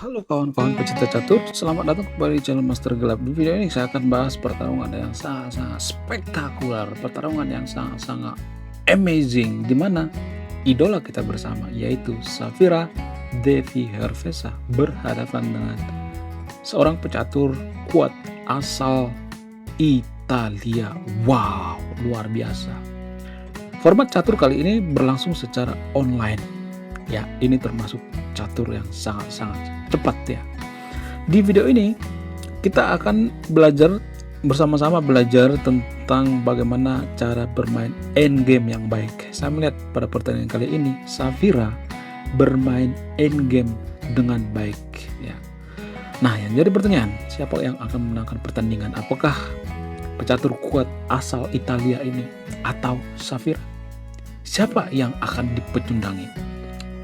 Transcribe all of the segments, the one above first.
Halo kawan-kawan pecinta catur, selamat datang kembali di channel Master Gelap. Di video ini saya akan bahas pertarungan yang sangat-sangat spektakuler, pertarungan yang sangat-sangat amazing, di mana idola kita bersama yaitu Safira Devi Hervesa berhadapan dengan seorang pecatur kuat asal Italia. Wow, luar biasa. Format catur kali ini berlangsung secara online. Ya, ini termasuk catur yang sangat-sangat cepat ya. Di video ini kita akan bersama-sama belajar tentang bagaimana cara bermain endgame yang baik. Saya melihat pada pertandingan kali ini Safira bermain endgame dengan baik ya. Nah, yang jadi pertanyaan, siapa yang akan memenangkan pertandingan? Apakah pecatur kuat asal Italia ini atau Safira? Siapa yang akan dipecundangi?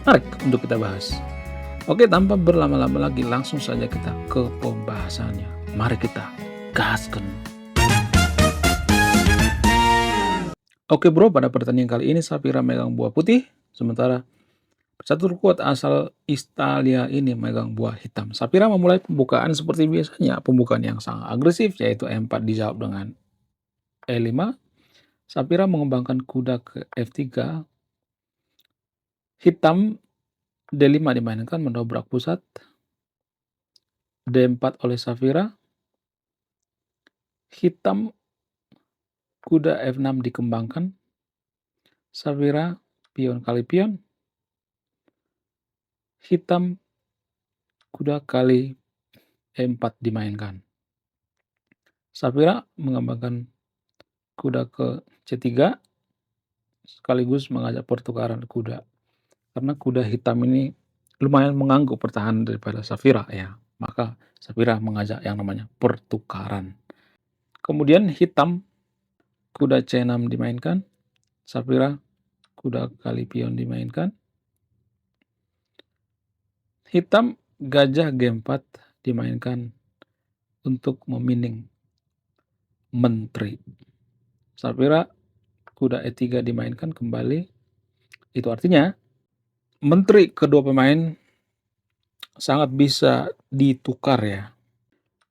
Menarik untuk kita bahas. Oke, tanpa berlama-lama lagi, langsung saja kita ke pembahasannya. Mari kita gaskan. Oke bro, pada pertandingan kali ini Safira megang buah putih, sementara pecatur kuat asal Italia ini megang buah hitam. Safira memulai pembukaan seperti biasanya, pembukaan yang sangat agresif, yaitu E4 dijawab dengan E5. Safira mengembangkan kuda ke F3. Hitam D5 dimainkan mendobrak pusat. D4 oleh Safira. Hitam kuda F6 dikembangkan. Safira pion kali pion. Hitam kuda kali E4 dimainkan. Safira mengembangkan kuda ke C3 sekaligus mengajak pertukaran kuda. Karena kuda hitam ini lumayan mengganggu pertahanan daripada Safira ya. Maka Safira mengajak yang namanya pertukaran. Kemudian hitam kuda C6 dimainkan. Safira kuda kali pion dimainkan. Hitam gajah G4 dimainkan untuk memining menteri. Safira kuda E3 dimainkan kembali. Itu artinya menteri kedua pemain sangat bisa ditukar ya.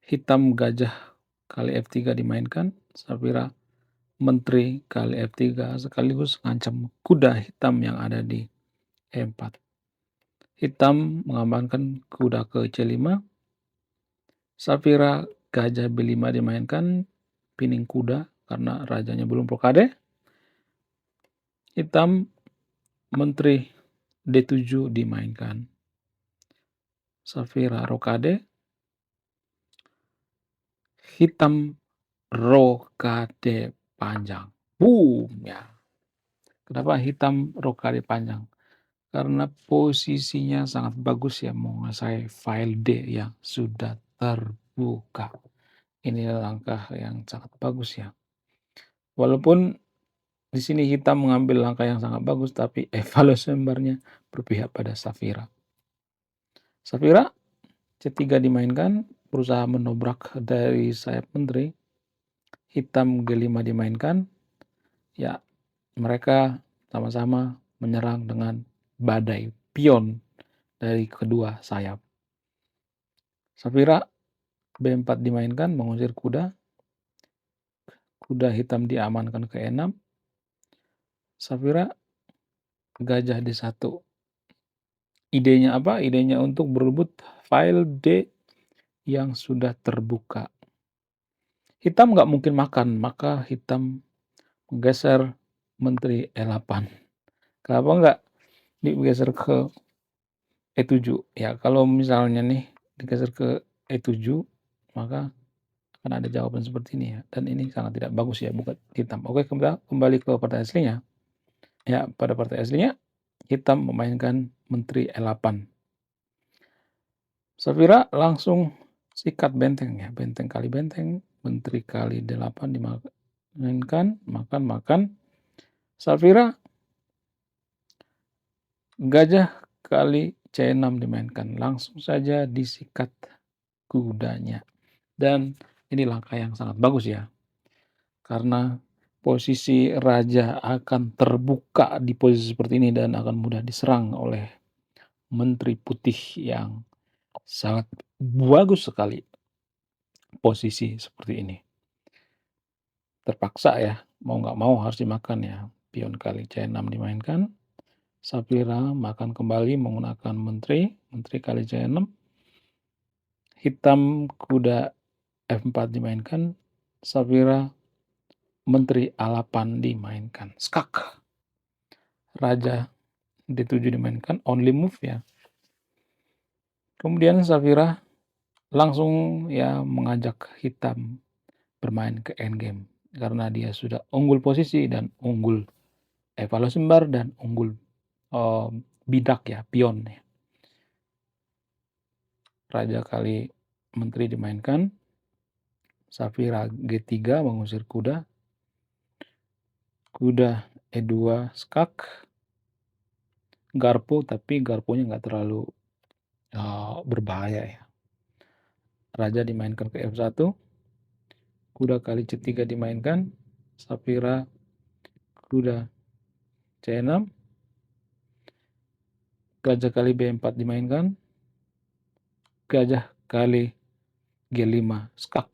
Hitam gajah kali F3 dimainkan. Safira menteri kali F3 sekaligus mengancam kuda hitam yang ada di E4. Hitam mengembangkan kuda ke C5. Safira gajah B5 dimainkan, pining kuda karena rajanya belum blokade. Hitam menteri D7 dimainkan. Safira rokade. Hitam rokade panjang. Boom ya. Kenapa hitam rokade panjang? Karena posisinya sangat bagus ya menguasai file D yang sudah terbuka. Ini langkah yang sangat bagus ya. Walaupun di sini hitam mengambil langkah yang sangat bagus, tapi evaluasi lembarnya berpihak pada Safira. Safira C3 dimainkan, berusaha menobrak dari sayap menteri. Hitam G5 dimainkan. Ya, mereka sama-sama menyerang dengan badai pion dari kedua sayap. Safira B4 dimainkan, mengusir kuda. Kuda hitam diamankan ke E6. Safira gajah D1. Idenya apa? Idenya untuk berebut file D yang sudah terbuka. Hitam nggak mungkin makan, maka hitam menggeser menteri E8. Kenapa nggak digeser ke E7? Ya, kalau misalnya nih digeser ke E7, maka akan ada jawaban seperti ini ya. Dan ini sangat tidak bagus ya, bukan hitam. Oke, kembali ke partai aslinya. Ya, pada partai aslinya, hitam memainkan menteri E8. Safira langsung sikat benteng ya, benteng kali benteng, menteri kali D8 dimainkan, makan. Safira gajah kali C6 dimainkan, langsung saja disikat kudanya. Dan ini langkah yang sangat bagus ya, karena posisi raja akan terbuka di posisi seperti ini dan akan mudah diserang oleh menteri putih yang Sangat bagus sekali posisi seperti ini. Terpaksa ya, mau nggak mau harus dimakan ya. Pion kali C6 dimainkan, Safira makan kembali menggunakan menteri, menteri kali C6, hitam kuda F4 dimainkan, Safira menteri A8 dimainkan, skak. Raja D7 dimainkan, only move ya. Kemudian Safira langsung ya mengajak hitam bermain ke endgame karena dia sudah unggul posisi dan unggul evaluasi bar dan unggul bidak ya, pion ya. Raja kali menteri dimainkan, Safira G3 mengusir kuda, kuda E2 skak, garpo tapi garponya nggak terlalu berbahaya ya. Raja dimainkan ke F1, kuda kali C3 dimainkan, Safira kuda C6, gajah kali B4 dimainkan, gajah kali G5 skak,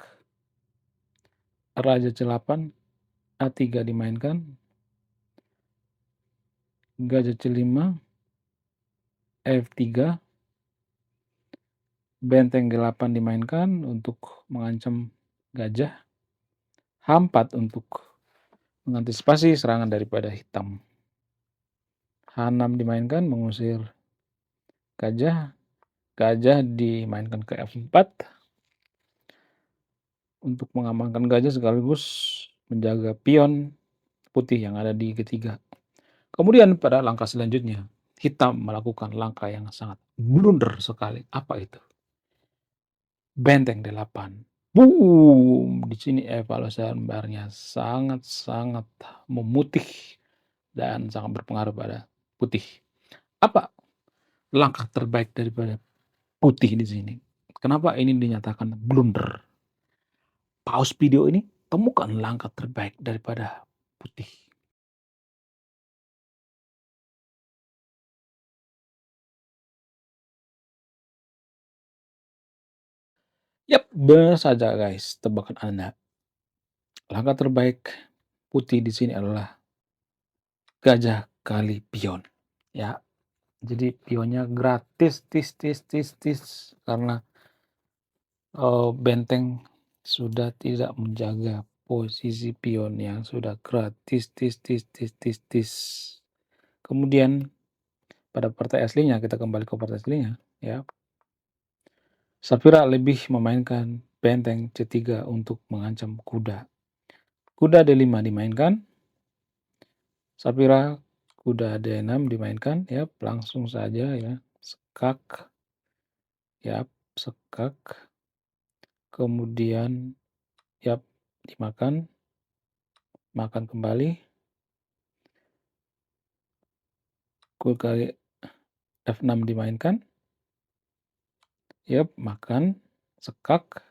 Raja C8 A3 dimainkan, gajah C5 F3, benteng G8 dimainkan untuk mengancam gajah, H4 untuk mengantisipasi serangan daripada hitam, H6 dimainkan mengusir gajah, gajah dimainkan ke F4 untuk mengamankan gajah sekaligus menjaga pion putih yang ada di G3. Kemudian pada langkah selanjutnya, hitam melakukan langkah yang sangat blunder sekali. Apa itu? Benteng D8. Boom! Di sini evaluasi barnya sangat-sangat memutih dan sangat berpengaruh pada putih. Apa langkah terbaik daripada putih di sini? Kenapa ini dinyatakan blunder? Pause video ini, temukan langkah terbaik daripada putih. Yap, benar saja guys, tebakan Anda. Langkah terbaik putih di sini adalah gajah kali pion. Ya, jadi pionnya gratis, tis, karena benteng sudah tidak menjaga posisi pion yang sudah gratis, tis. Kemudian pada partai aslinya, kita kembali ke partai aslinya, ya. Safira lebih memainkan benteng C3 untuk mengancam kuda. Kuda D5 dimainkan, Safira kuda D6 dimainkan, ya, langsung saja ya, skak, ya, skak, kemudian ya dimakan, makan kembali, kuda F6 dimainkan, ya, makan, skak,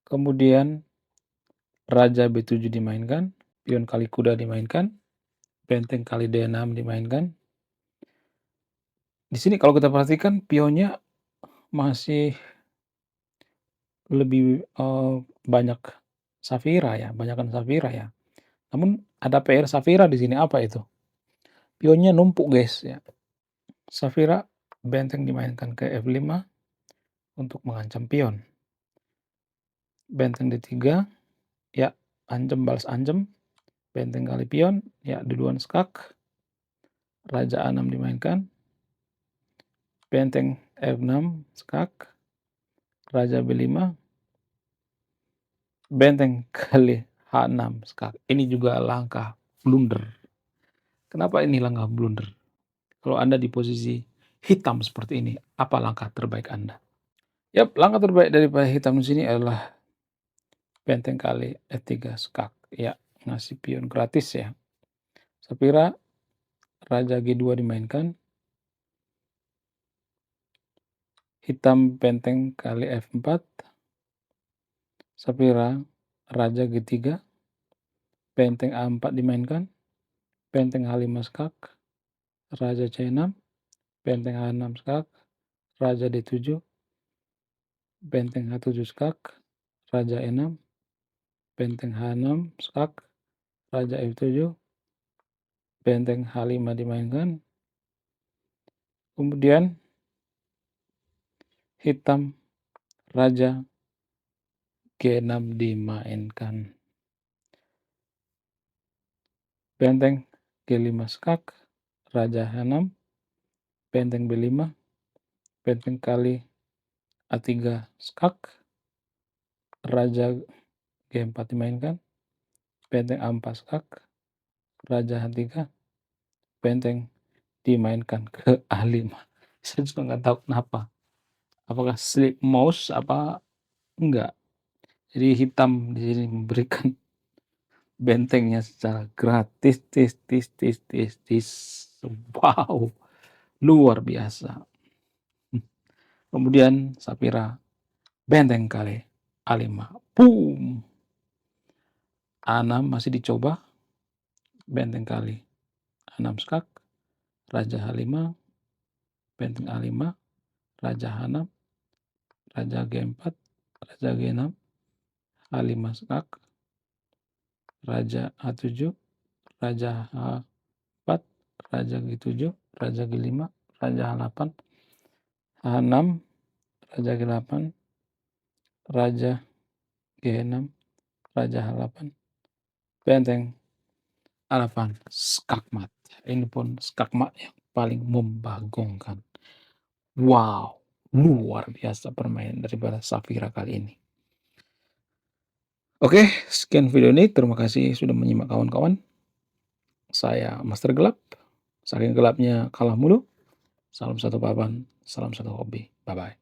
kemudian Raja B7 dimainkan, pion kali kuda dimainkan, benteng kali D6 dimainkan. Di sini kalau kita perhatikan pionnya masih lebih banyak Safira ya, banyakan Safira ya. Namun ada PR Safira di sini, apa itu? Pionnya numpuk guys ya. Safira benteng dimainkan ke F5 untuk mengancam pion. Benteng D3 ya, ancam balas ancam, benteng kali pion ya, duluan skak, Raja A6 dimainkan, benteng F6 skak, Raja B5, benteng kali H6 skak. Ini juga langkah blunder. Kenapa ini langkah blunder? Kalau Anda di posisi hitam seperti ini, apa langkah terbaik Anda? Yap, langkah terbaik daripada hitam di sini adalah benteng kali E3 skak. Ya, ngasih pion gratis ya. Safira Raja G2 dimainkan, hitam benteng kali F4, Safira Raja G3, benteng A4 dimainkan, benteng H5 skak, Raja C6, benteng H6 skak, Raja D7, benteng H7 skak, raja E6, benteng H6 skak, raja F7, benteng H5 dimainkan, kemudian hitam raja G6 dimainkan. Benteng G5 skak, raja H6, benteng B5, benteng kali A3 skak, raja G4 dimainkan, benteng A4 skak, raja H3, benteng dimainkan ke A5. Saya juga nggak tahu kenapa. Apakah sleep mouse apa enggak. Jadi hitam di sini memberikan bentengnya secara gratis, tis. Wow, luar biasa. Kemudian Sapira benteng kali A5. Boom. A6 masih dicoba. Benteng kali A6 skak, raja H5, benteng A5, raja H6, raja G4, raja G6, H5 skak, raja H7, raja H4, raja G7, raja G5, raja H8, H6, raja G8, raja G6, raja H8, benteng A8 skakmat. Ini pun skakmat yang paling membagongkan. Wow, luar biasa permainan daripada Sapira kali ini. Oke, sekian video ini. Terima kasih sudah menyimak kawan-kawan. Saya Master Gelap. Saking gelapnya kalah mulu. Salam satu papan, salam satu hobi. Bye-bye.